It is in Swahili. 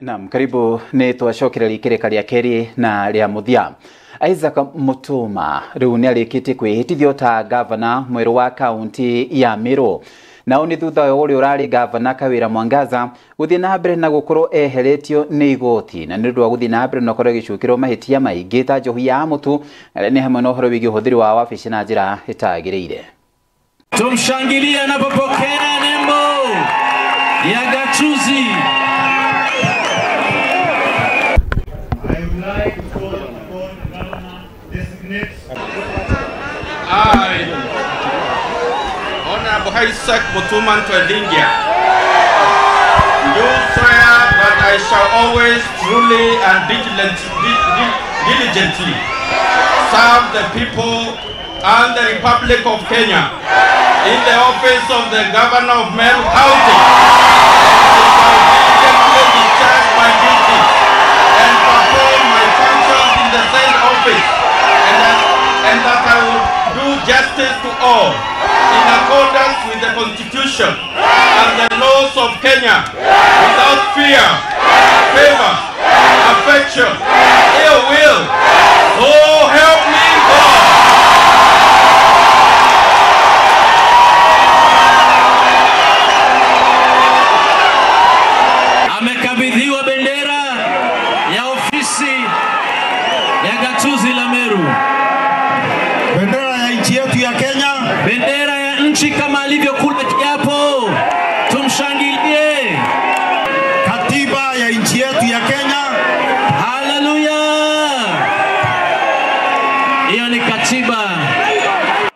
Naam, karibu ni twacokera ikireka ria keri na ria muthia. Isaac Mutuma riu ni arikite kwihitithio ta governor mweru wa county ya Meru. Nao ni thutha uri urari governor Kawira Mwangaza guthie na mbere na gukorwo eheretio ni igoti na nĩ ũndũ wa guthie na mbere na korwo gicukiro mahitia maingi ta njohi ya mutu na ni hamwe na uhoro wigi uhuthiri wa wabici na njira itagirire. Tumshangilie anapopokea nembo ya gatuzi. I, Honorable Isaac Mutuma Ntwadingia, do swear that I shall always truly and diligently serve the people and the Republic of Kenya in the office of the Governor of Meru County, and shall diligently discharge my duties and perform my functions in the said office, and that I will do justice to all in accordance with the Constitution and the laws of Kenya without fear, favor, affection, ill will. So help me God. Amekabidhiwa bendera ya ofisi ya gatuzi la Meru. Bendera ya nchi yetu ya Kenya. Bendera ya nchi kama alivyokula kiapo. Tumshangilie.